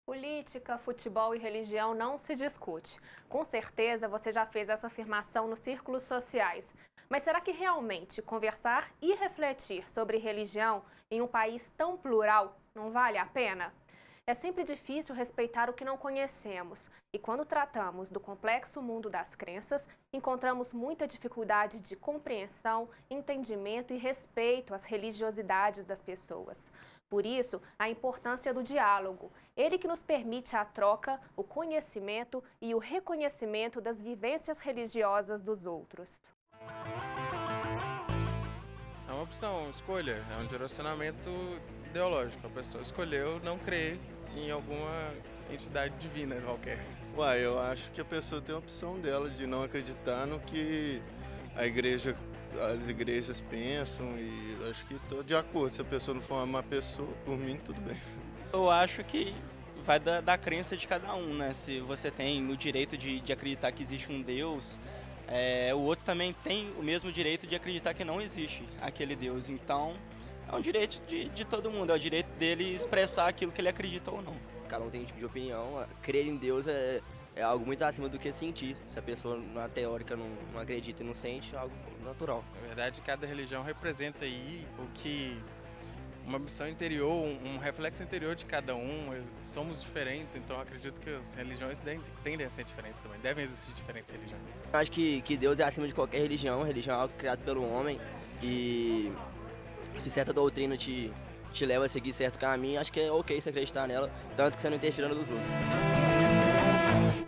Política, futebol e religião não se discute. Com certeza você já fez essa afirmação nos círculos sociais. Mas será que realmente conversar e refletir sobre religião em um país tão plural não vale a pena? É sempre difícil respeitar o que não conhecemos. E quando tratamos do complexo mundo das crenças, encontramos muita dificuldade de compreensão, entendimento e respeito às religiosidades das pessoas. Por isso, a importância do diálogo, ele que nos permite a troca, o conhecimento e o reconhecimento das vivências religiosas dos outros. É uma opção, escolha, é um direcionamento ideológico. A pessoa escolheu não crer em alguma entidade divina qualquer. Uai, eu acho que a pessoa tem a opção dela de não acreditar no que as igrejas pensam, e acho que estou de acordo. Se a pessoa não for uma má pessoa, por mim, tudo bem. Eu acho que vai da crença de cada um, né? Se você tem o direito de acreditar que existe um Deus, o outro também tem o mesmo direito de acreditar que não existe aquele Deus. Então, é um direito de todo mundo, é o direito dele expressar aquilo que ele acredita ou não. Cada um tem um tipo de opinião. Crer em Deus é algo muito acima do que sentir. Se a pessoa, na teórica, não acredita e não sente, é algo natural. Na verdade, cada religião representa aí o que... uma missão interior, um reflexo interior de cada um. Somos diferentes, então acredito que as religiões tendem a ser diferentes também. Devem existir diferentes religiões. Eu acho que Deus é acima de qualquer religião. A religião é algo criado pelo homem. E se certa doutrina te leva a seguir certo caminho, acho que é ok você acreditar nela, tanto que você não interfira nos outros.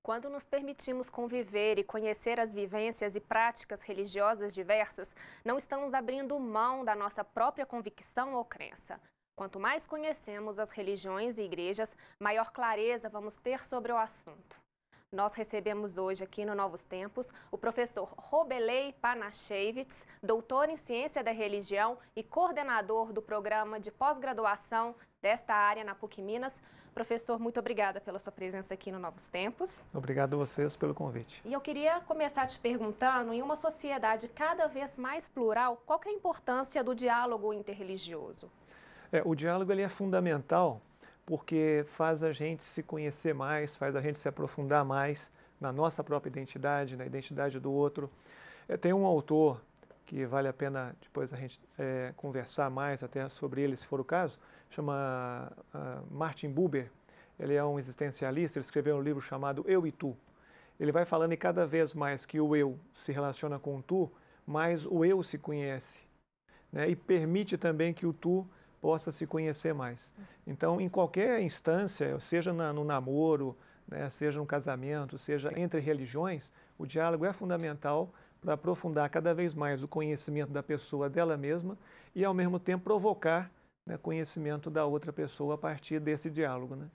Quando nos permitimos conviver e conhecer as vivências e práticas religiosas diversas, não estamos abrindo mão da nossa própria convicção ou crença. Quanto mais conhecemos as religiões e igrejas, maior clareza vamos ter sobre o assunto. Nós recebemos hoje aqui no Novos Tempos o professor Robelei Panachevitz, doutor em Ciência da Religião e coordenador do programa de pós-graduação desta área na PUC Minas. Professor, muito obrigada pela sua presença aqui no Novos Tempos. Obrigado a vocês pelo convite. E eu queria começar te perguntando, em uma sociedade cada vez mais plural, qual que é a importância do diálogo interreligioso? O diálogo ele é fundamental porque faz a gente se conhecer mais, faz a gente se aprofundar mais na nossa própria identidade, na identidade do outro. Tem um autor que vale a pena depois a gente conversar mais até sobre ele, se for o caso, chama Martin Buber. Ele é um existencialista, ele escreveu um livro chamado Eu e Tu. Ele vai falando e cada vez mais que o eu se relaciona com o tu, mais o eu se conhece, né? E permite também que o tu possa se conhecer mais. Então, em qualquer instância, seja no namoro, né, seja no casamento, seja entre religiões, o diálogo é fundamental para aprofundar cada vez mais o conhecimento da pessoa dela mesma e, ao mesmo tempo, provocar, né, conhecimento da outra pessoa a partir desse diálogo, né?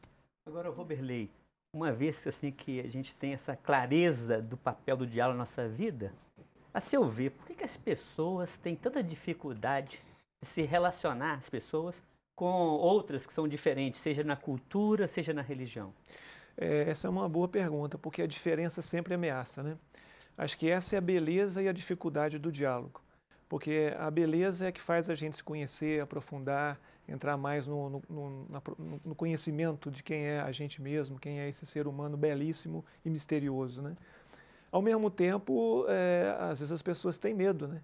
Agora, Roberley, uma vez assim, que a gente tem essa clareza do papel do diálogo na nossa vida, a seu ver, por que as pessoas têm tanta dificuldade de se relacionar, as pessoas, com outras que são diferentes, seja na cultura, seja na religião? Essa é uma boa pergunta, porque a diferença sempre ameaça, né? Acho que essa é a beleza e a dificuldade do diálogo, porque a beleza é que faz a gente se conhecer, aprofundar, entrar mais no conhecimento de quem é a gente mesmo, quem é esse ser humano belíssimo e misterioso, né? Ao mesmo tempo, às vezes as pessoas têm medo, né?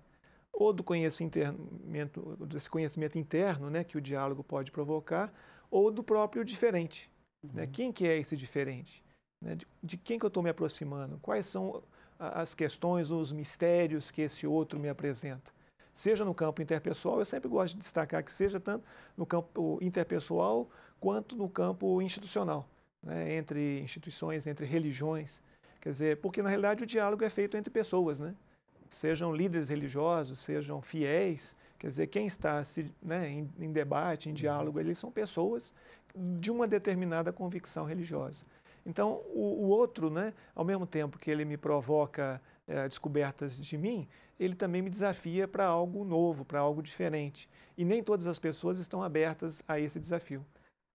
Ou desse conhecimento interno, né, que o diálogo pode provocar, ou do próprio diferente. Né? Quem que é esse diferente? Né? De quem que eu estou me aproximando? Quais são as questões, os mistérios que esse outro me apresenta? Seja no campo interpessoal, eu sempre gosto de destacar que seja tanto no campo interpessoal quanto no campo institucional, né? Entre instituições, entre religiões. Quer dizer, porque na realidade o diálogo é feito entre pessoas, né? Sejam líderes religiosos, sejam fiéis, quer dizer, quem está né, em debate, em diálogo, eles são pessoas de uma determinada convicção religiosa. Então, o outro, né, ao mesmo tempo que ele me provoca descobertas de mim, ele também me desafia para algo novo, para algo diferente. E nem todas as pessoas estão abertas a esse desafio.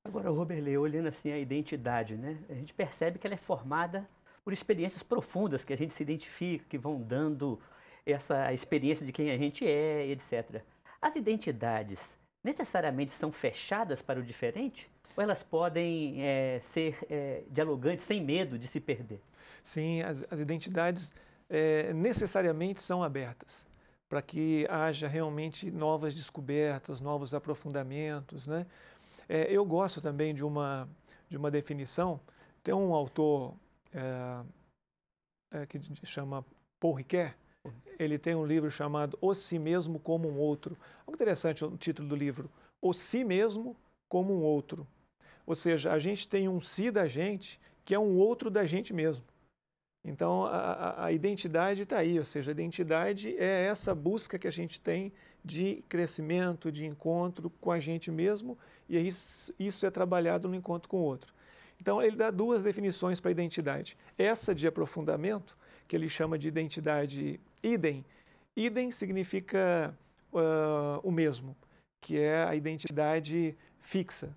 Agora, Roberley, olhando assim a identidade, né? A gente percebe que ela é formada por experiências profundas que a gente se identifica, que vão dando essa experiência de quem a gente é, etc. As identidades necessariamente são fechadas para o diferente? Ou elas podem ser dialogantes sem medo de se perder? Sim, as identidades necessariamente são abertas para que haja realmente novas descobertas, novos aprofundamentos, né? Eu gosto também de uma definição. Tem um autor que chama Paul Ricoeur. Ele tem um livro chamado O Si Mesmo como um Outro. Olha que interessante o título do livro. O Si Mesmo como um Outro. Ou seja, a gente tem um si da gente que é um outro da gente mesmo. Então, a identidade está aí, ou seja, a identidade é essa busca que a gente tem de crescimento, de encontro com a gente mesmo, e isso é trabalhado no encontro com o outro. Então, ele dá duas definições para a identidade. Essa de aprofundamento, que ele chama de identidade idem. Idem significa o mesmo, que é a identidade fixa.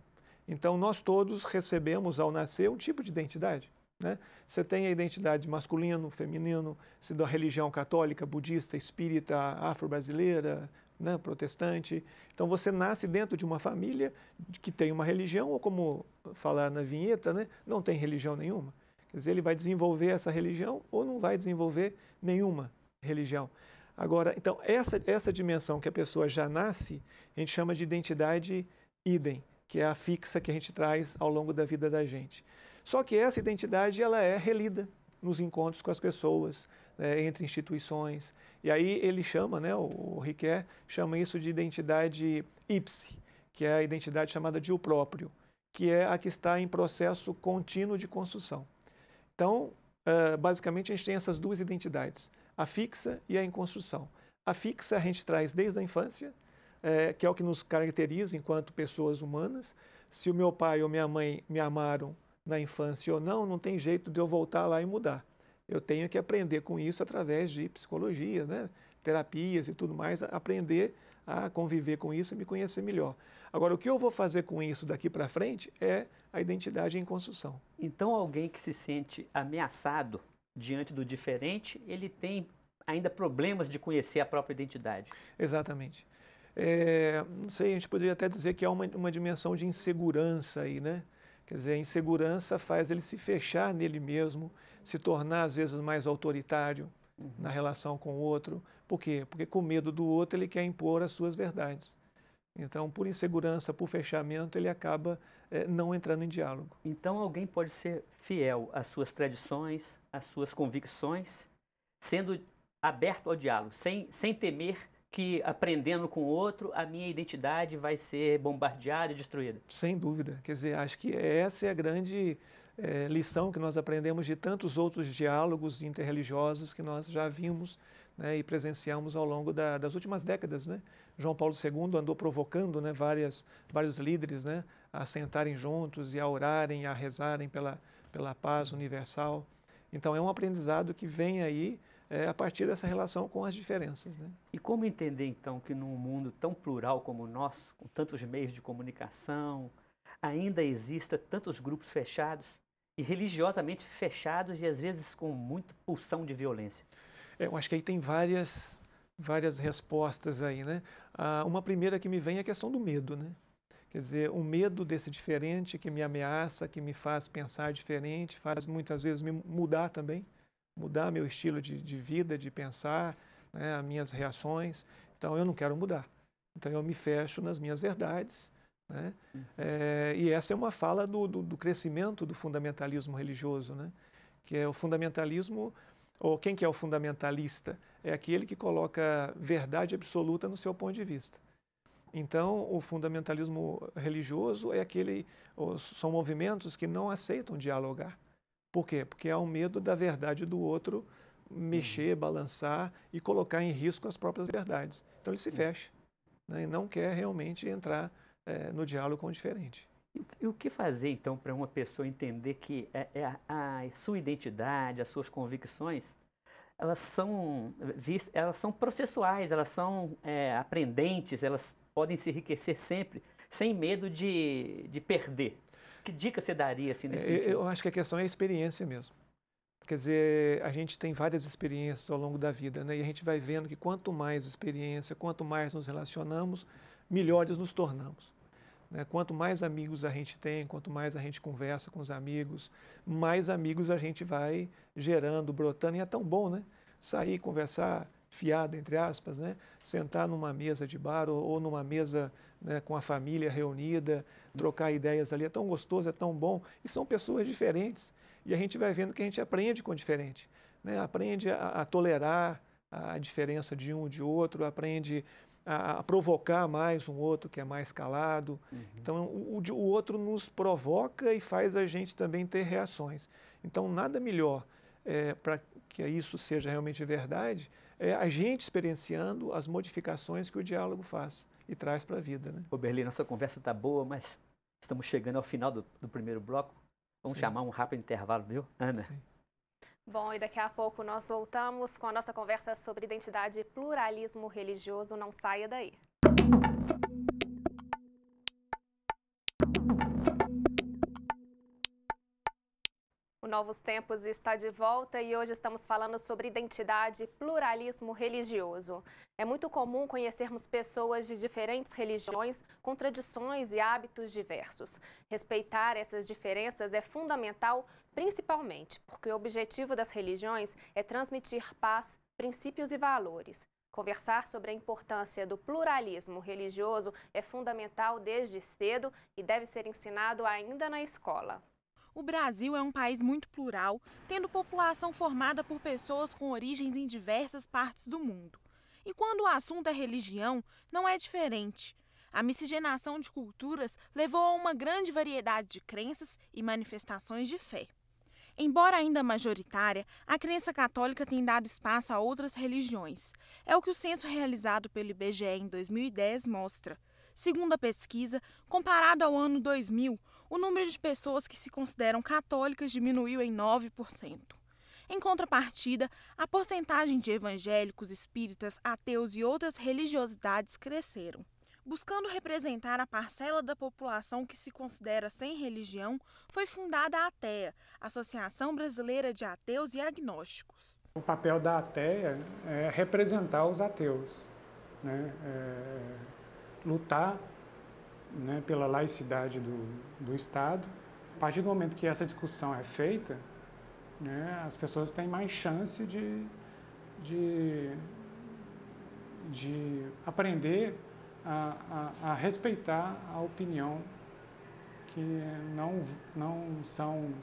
Então, nós todos recebemos, ao nascer, um tipo de identidade, né? Você tem a identidade masculino, feminino, se da religião católica, budista, espírita, afro-brasileira, né, protestante. Então você nasce dentro de uma família que tem uma religião, ou como falar na vinheta, né, não tem religião nenhuma. Quer dizer, ele vai desenvolver essa religião ou não vai desenvolver nenhuma religião. Agora, então, essa dimensão que a pessoa já nasce, a gente chama de identidade idem, que é a fixa que a gente traz ao longo da vida da gente. Só que essa identidade ela é relida nos encontros com as pessoas, entre instituições. E aí ele chama, né, o Ricoeur chama isso de identidade ipse, que é a identidade chamada de o próprio, que é a que está em processo contínuo de construção. Então, basicamente, a gente tem essas duas identidades, a fixa e a em construção. A fixa a gente traz desde a infância, que é o que nos caracteriza enquanto pessoas humanas. Se o meu pai ou minha mãe me amaram na infância ou não, não tem jeito de eu voltar lá e mudar. Eu tenho que aprender com isso através de psicologia, né? Terapias e tudo mais, aprender a conviver com isso e me conhecer melhor. Agora, o que eu vou fazer com isso daqui para frente é a identidade em construção. Então, alguém que se sente ameaçado diante do diferente, ele tem ainda problemas de conhecer a própria identidade. Exatamente. Não sei, a gente poderia até dizer que há uma dimensão de insegurança aí, né? Quer dizer, a insegurança faz ele se fechar nele mesmo, se tornar às vezes mais autoritário na relação com o outro. Por quê? Porque com medo do outro ele quer impor as suas verdades. Então, por insegurança, por fechamento, ele acaba não entrando em diálogo. Então, alguém pode ser fiel às suas tradições, às suas convicções, sendo aberto ao diálogo, sem temer que aprendendo com o outro, a minha identidade vai ser bombardeada e destruída. Sem dúvida. Quer dizer, acho que essa é a grande lição que nós aprendemos de tantos outros diálogos interreligiosos que nós já vimos, né, e presenciamos ao longo das últimas décadas, né? João Paulo II andou provocando, né, vários líderes, né, a sentarem juntos e a orarem, a rezarem pela paz universal. Então, é um aprendizado que vem aí a partir dessa relação com as diferenças, né? E como entender, então, que num mundo tão plural como o nosso, com tantos meios de comunicação, ainda exista tantos grupos fechados e religiosamente fechados e, às vezes, com muita pulsão de violência? Eu acho que aí tem várias respostas aí, né? Uma primeira que me vem é a questão do medo, né? Quer dizer, o medo desse diferente que me ameaça, que me faz pensar diferente, faz muitas vezes me mudar também, mudar meu estilo de vida, de pensar, né, as minhas reações. Então, eu não quero mudar. Então, eu me fecho nas minhas verdades, né? E essa é uma fala do crescimento do fundamentalismo religioso, né? Que é o fundamentalismo, ou quem que é o fundamentalista? É aquele que coloca verdade absoluta no seu ponto de vista. Então, o fundamentalismo religioso é são movimentos que não aceitam dialogar. Por quê? Porque há um medo da verdade do outro mexer, balançar e colocar em risco as próprias verdades. Então ele se fecha, né, e não quer realmente entrar no diálogo com o diferente. E o que fazer, então, para uma pessoa entender que a sua identidade, as suas convicções, elas são processuais, elas são aprendentes, elas podem se enriquecer sempre, sem medo de perder. Que dica você daria assim, nesse sentido? Eu acho que a questão é a experiência mesmo. Quer dizer, a gente tem várias experiências ao longo da vida, né? E a gente vai vendo que quanto mais experiência, quanto mais nos relacionamos, melhores nos tornamos, né? Quanto mais amigos a gente tem, quanto mais a gente conversa com os amigos, mais amigos a gente vai gerando, brotando. E é tão bom, né? Sair, conversar, fiado, entre aspas, né? Sentar numa mesa de bar ou numa mesa, né, com a família reunida, trocar ideias ali. É tão gostoso, é tão bom. E são pessoas diferentes. E a gente vai vendo que a gente aprende com o diferente, né? Aprende a tolerar a diferença de um e de outro, aprende a provocar mais um outro que é mais calado. Então, o outro nos provoca e faz a gente também ter reações. Então, nada melhor para que isso seja realmente verdade é a gente experienciando as modificações que o diálogo faz e traz para a vida, né? Ô Berli, nossa conversa está boa, mas estamos chegando ao final do primeiro bloco. Vamos chamar um rápido intervalo, viu, Ana? Sim. Bom, e daqui a pouco nós voltamos com a nossa conversa sobre identidade e pluralismo religioso. Não saia daí. O Novos Tempos está de volta e hoje estamos falando sobre identidade e pluralismo religioso. É muito comum conhecermos pessoas de diferentes religiões com tradições e hábitos diversos. Respeitar essas diferenças é fundamental, principalmente porque o objetivo das religiões é transmitir paz, princípios e valores. Conversar sobre a importância do pluralismo religioso é fundamental desde cedo e deve ser ensinado ainda na escola. O Brasil é um país muito plural, tendo população formada por pessoas com origens em diversas partes do mundo. E quando o assunto é religião, não é diferente. A miscigenação de culturas levou a uma grande variedade de crenças e manifestações de fé. Embora ainda majoritária, a crença católica tem dado espaço a outras religiões. É o que o censo realizado pelo IBGE em 2010 mostra. Segundo a pesquisa, comparado ao ano 2000, o número de pessoas que se consideram católicas diminuiu em 9%. Em contrapartida, a porcentagem de evangélicos, espíritas, ateus e outras religiosidades cresceram. Buscando representar a parcela da população que se considera sem religião, foi fundada a ATEA, Associação Brasileira de Ateus e Agnósticos. O papel da ATEA é representar os ateus, né? Lutar, né, pela laicidade do Estado. A partir do momento que essa discussão é feita, né, as pessoas têm mais chance de aprender a respeitar a opinião que não são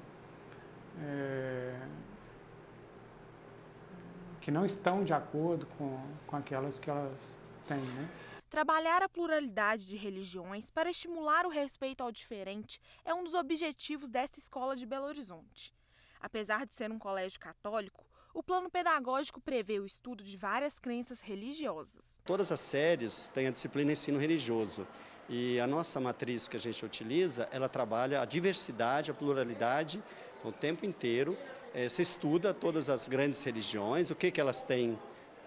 que não estão de acordo com aquelas que elas têm, né? Trabalhar a pluralidade de religiões para estimular o respeito ao diferente é um dos objetivos desta escola de Belo Horizonte. Apesar de ser um colégio católico, o plano pedagógico prevê o estudo de várias crenças religiosas. Todas as séries têm a disciplina ensino religioso e a nossa matriz que a gente utiliza, ela trabalha a diversidade, a pluralidade, então, o tempo inteiro. Se estuda todas as grandes religiões, o que elas têm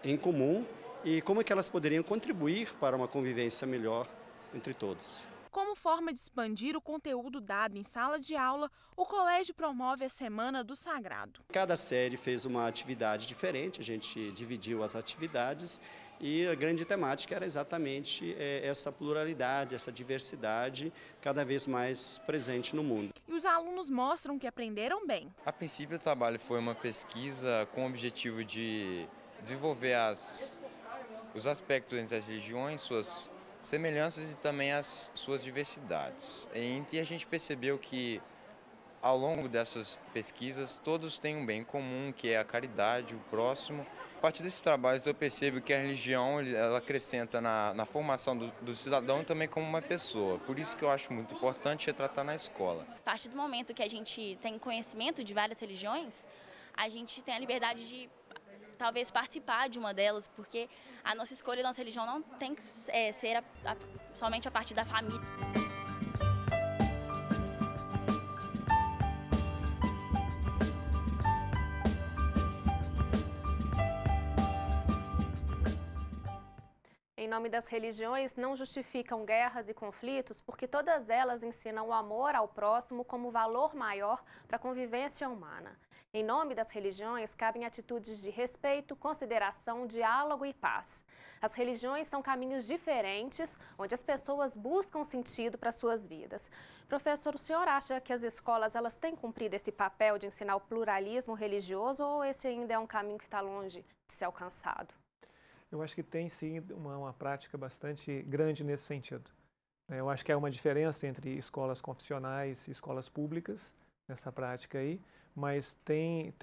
em comum e como é que elas poderiam contribuir para uma convivência melhor entre todos. Como forma de expandir o conteúdo dado em sala de aula, o colégio promove a Semana do Sagrado. Cada série fez uma atividade diferente, a gente dividiu as atividades e a grande temática era exatamente essa pluralidade, essa diversidade cada vez mais presente no mundo. E os alunos mostram que aprenderam bem. A princípio, o trabalho foi uma pesquisa com o objetivo de desenvolver os aspectos entre as religiões, suas semelhanças e também as suas diversidades. E a gente percebeu que, ao longo dessas pesquisas, todos têm um bem comum, que é a caridade, o próximo. A partir desses trabalhos, eu percebo que a religião ela acrescenta na formação do cidadão também como uma pessoa. Por isso que eu acho muito importante retratar na escola. A partir do momento que a gente tem conhecimento de várias religiões, a gente tem a liberdade de talvez participar de uma delas, porque a nossa escolha, a nossa religião não tem que ser somente a partir da família. Em nome das religiões não justificam guerras e conflitos porque todas elas ensinam o amor ao próximo como valor maior para a convivência humana. Em nome das religiões, cabem atitudes de respeito, consideração, diálogo e paz. As religiões são caminhos diferentes, onde as pessoas buscam sentido para suas vidas. Professor, o senhor acha que as escolas elas têm cumprido esse papel de ensinar o pluralismo religioso ou esse ainda é um caminho que está longe de ser alcançado? Eu acho que tem sim uma prática bastante grande nesse sentido. Eu acho que há uma diferença entre escolas confessionais e escolas públicas nessa prática aí, mas tem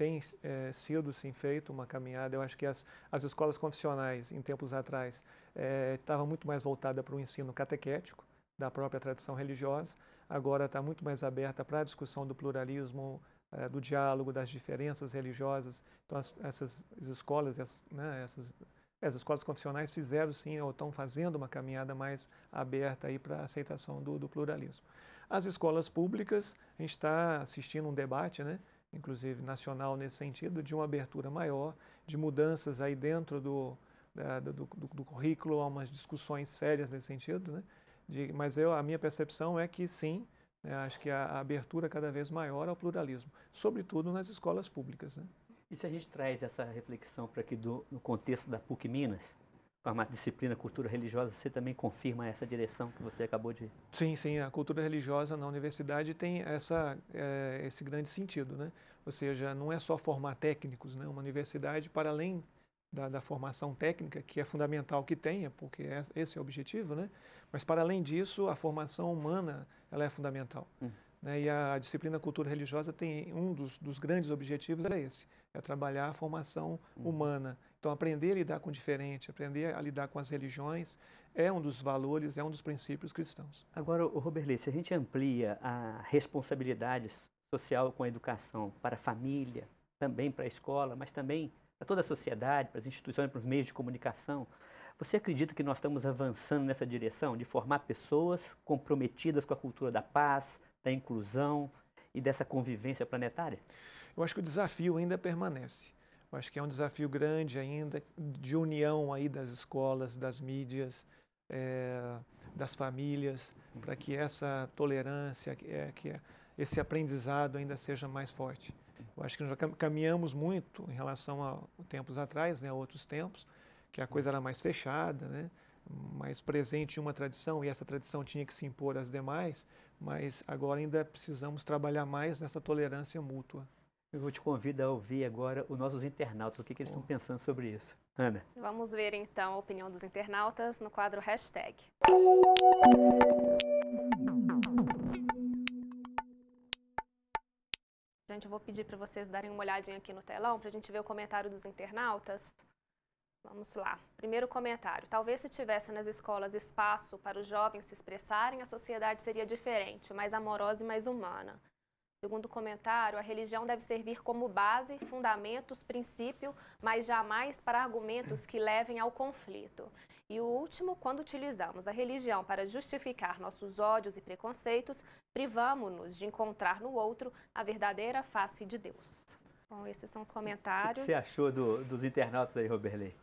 sido sim feito uma caminhada. Eu acho que as escolas confessionais, em tempos atrás, estavam muito mais voltadas para o ensino catequético da própria tradição religiosa, agora está muito mais aberta para a discussão do pluralismo, do diálogo, das diferenças religiosas. Então, essas escolas, as escolas confessionais fizeram sim, ou estão fazendo uma caminhada mais aberta aí para a aceitação do pluralismo. As escolas públicas, a gente está assistindo um debate, né, inclusive nacional nesse sentido, de uma abertura maior, de mudanças aí dentro do currículo, há umas discussões sérias nesse sentido, né, mas a minha percepção é que sim, acho que a abertura cada vez maior ao pluralismo, sobretudo nas escolas públicas, né. E se a gente traz essa reflexão para aqui no contexto da PUC Minas, com a disciplina cultura religiosa, você também confirma essa direção que você acabou de... Sim, a cultura religiosa na universidade tem esse grande sentido, né? Ou seja, não é só formar técnicos, né? Uma universidade, para além da formação técnica, que é fundamental que tenha, porque esse é o objetivo, né? Mas para além disso, a formação humana, ela é fundamental. Né? E a disciplina cultura religiosa tem um dos grandes objetivos é esse, é trabalhar a formação humana. Então, aprender a lidar com o diferente, aprender a lidar com as religiões é um dos valores, é um dos princípios cristãos. Agora, Roberley, se a gente amplia a responsabilidade social com a educação para a família, também para a escola, mas também para toda a sociedade, para as instituições, para os meios de comunicação, você acredita que nós estamos avançando nessa direção de formar pessoas comprometidas com a cultura da paz, da inclusão e dessa convivência planetária? Eu acho que o desafio ainda permanece. Eu acho que é um desafio grande ainda de união aí das escolas, das mídias, das famílias, para que essa tolerância, que esse aprendizado ainda seja mais forte. Eu acho que nós já caminhamos muito em relação a tempos atrás, né, a outros tempos, que a coisa era mais fechada, né, mais presente em uma tradição, e essa tradição tinha que se impor às demais, mas agora ainda precisamos trabalhar mais nessa tolerância mútua. Eu vou te convidar a ouvir agora os nossos internautas, o que eles estão pensando sobre isso. Ana. Vamos ver então a opinião dos internautas no quadro Hashtag. Gente, eu vou pedir para vocês darem uma olhadinha aqui no telão para a gente ver o comentário dos internautas. Vamos lá. Primeiro comentário. Talvez se tivesse nas escolas espaço para os jovens se expressarem, a sociedade seria diferente, mais amorosa e mais humana. Segundo comentário, a religião deve servir como base, fundamentos, princípio, mas jamais para argumentos que levem ao conflito. E o último, quando utilizamos a religião para justificar nossos ódios e preconceitos, privamo-nos de encontrar no outro a verdadeira face de Deus. Bom, esses são os comentários. O que você achou dos internautas aí, Roberley?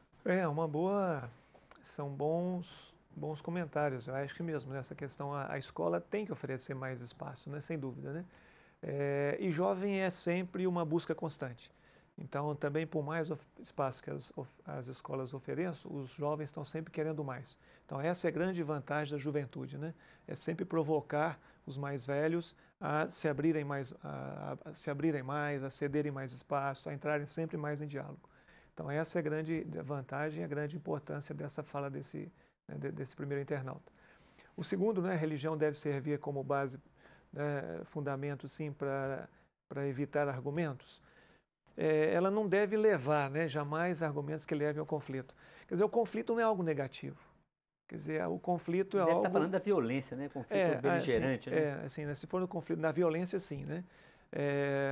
São bons comentários. Eu acho que mesmo nessa questão a escola tem que oferecer mais espaço, né? Sem dúvida, né? E jovem é sempre uma busca constante. Então, também por mais espaço que as escolas ofereçam, os jovens estão sempre querendo mais. Então, essa é a grande vantagem da juventude, né? É sempre provocar os mais velhos a se abrirem mais, a cederem mais espaço, a entrarem sempre mais em diálogo. Então, essa é a grande vantagem, a grande importância dessa fala desse primeiro internauta. O segundo, né, a religião deve servir como base, fundamento, sim, para evitar argumentos. Ela não deve levar, né, jamais argumentos que levem ao conflito. Quer dizer, o conflito não é algo negativo. Quer dizer, o conflito é algo... Deve estar falando da violência, né? Conflito beligerante, né? Se for no conflito, na violência, sim, né?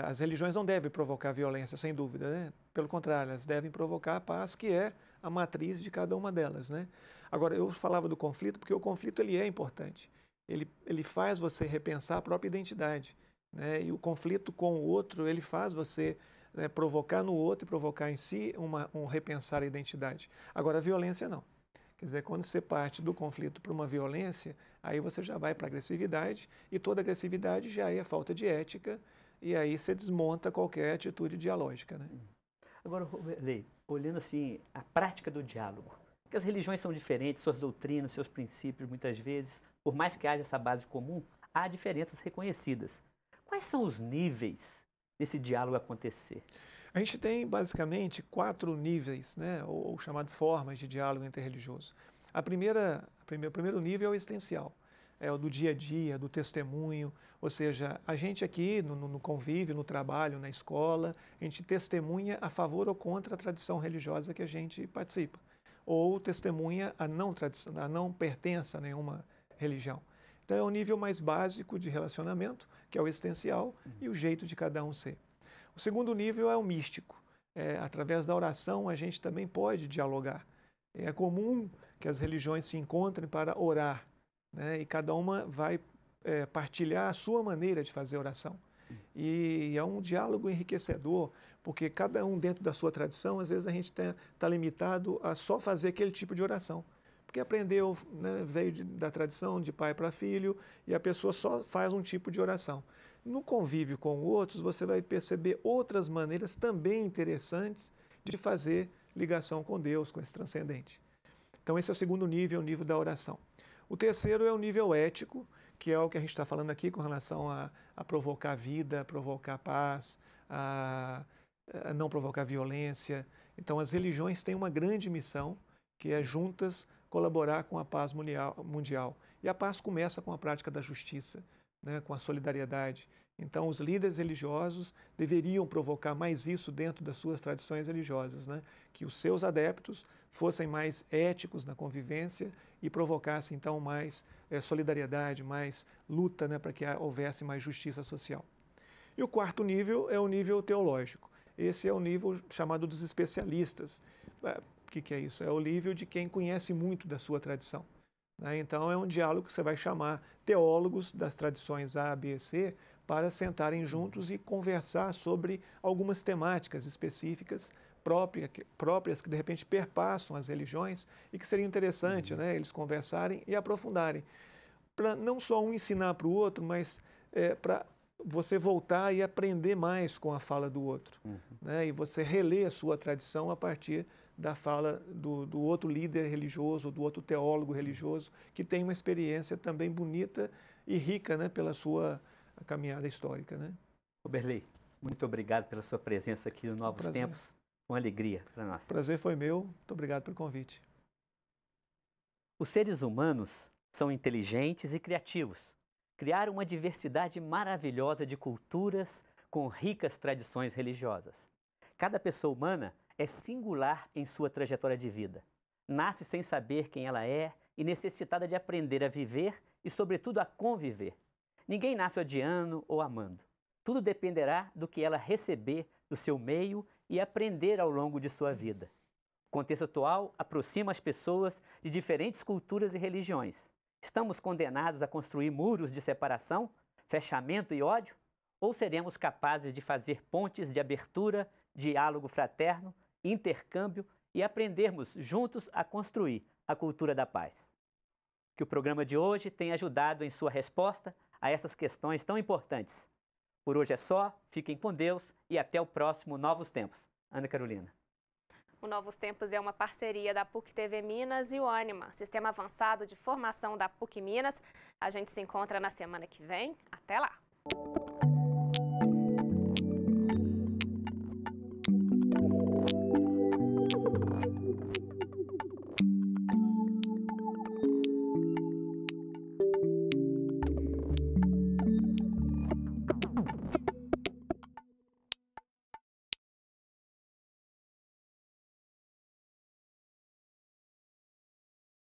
As religiões não devem provocar violência, sem dúvida, né? Pelo contrário, elas devem provocar a paz, que é a matriz de cada uma delas, né? Agora, eu falava do conflito porque o conflito ele é importante. Ele faz você repensar a própria identidade, né? E o conflito com o outro, ele faz você provocar no outro e provocar em si um repensar a identidade. Agora, a violência não. Quer dizer, quando você parte do conflito para uma violência, aí você já vai para a agressividade, e toda agressividade já é falta de ética, e aí você desmonta qualquer atitude dialógica, né? Agora, Roberley, olhando assim a prática do diálogo, porque as religiões são diferentes, suas doutrinas, seus princípios, muitas vezes, por mais que haja essa base comum, há diferenças reconhecidas. Quais são os níveis desse diálogo acontecer? A gente tem basicamente 4 níveis, né, ou chamado formas de diálogo interreligioso. O primeiro nível é o existencial, é o do dia a dia, do testemunho, ou seja, a gente aqui no convívio, no trabalho, na escola, a gente testemunha a favor ou contra a tradição religiosa que a gente participa, ou testemunha a não pertença a nenhuma religião. Então é o nível mais básico de relacionamento, que é o existencial, e o jeito de cada um ser. O segundo nível é o místico. Através da oração a gente também pode dialogar. É comum que as religiões se encontrem para orar, né? E cada uma vai partilhar a sua maneira de fazer oração. E é um diálogo enriquecedor, porque cada um dentro da sua tradição, às vezes a gente está limitado a só fazer aquele tipo de oração. Porque aprendeu, né, veio da tradição de pai para filho, e a pessoa só faz um tipo de oração. No convívio com outros, você vai perceber outras maneiras também interessantes de fazer ligação com Deus, com esse transcendente. Então esse é o segundo nível, o nível da oração. O terceiro é o nível ético, que é o que a gente está falando aqui com relação a provocar vida, a provocar paz, a não provocar violência. Então as religiões têm uma grande missão, que é juntas colaborar com a paz mundial. E a paz começa com a prática da justiça, né, com a solidariedade. Então, os líderes religiosos deveriam provocar mais isso dentro das suas tradições religiosas, né? Que os seus adeptos fossem mais éticos na convivência e provocassem, então, mais solidariedade, mais luta, né, para que houvesse mais justiça social. E o quarto nível é o nível teológico. Esse é o nível chamado dos especialistas. O que é isso? É o nível de quem conhece muito da sua tradição. Então, é um diálogo que você vai chamar teólogos das tradições A, B e C para sentarem juntos e conversar sobre algumas temáticas específicas próprias que, de repente, perpassam as religiões e que seria interessante, né, eles conversarem e aprofundarem. Para não só um ensinar para o outro, mas para você voltar e aprender mais com a fala do outro. Né, e você reler a sua tradição a partir da fala do outro líder religioso, do outro teólogo religioso, que tem uma experiência também bonita e rica, né, pela sua caminhada histórica. Né? Roberley, muito obrigado pela sua presença aqui no Novos Tempos. Uma alegria para nós. O prazer foi meu. Muito obrigado pelo convite. Os seres humanos são inteligentes e criativos. Criaram uma diversidade maravilhosa de culturas com ricas tradições religiosas. Cada pessoa humana é singular em sua trajetória de vida. Nasce sem saber quem ela é e necessitada de aprender a viver e, sobretudo, a conviver. Ninguém nasce odiando ou amando. Tudo dependerá do que ela receber do seu meio e aprender ao longo de sua vida. O contexto atual aproxima as pessoas de diferentes culturas e religiões. Estamos condenados a construir muros de separação, fechamento e ódio? Ou seremos capazes de fazer pontes de abertura, diálogo fraterno, intercâmbio e aprendermos juntos a construir a cultura da paz? Que o programa de hoje tenha ajudado em sua resposta a essas questões tão importantes. Por hoje é só, fiquem com Deus e até o próximo Novos Tempos. Ana Carolina. O Novos Tempos é uma parceria da PUC-TV Minas e o Ânima, Sistema Avançado de Formação da PUC Minas. A gente se encontra na semana que vem. Até lá!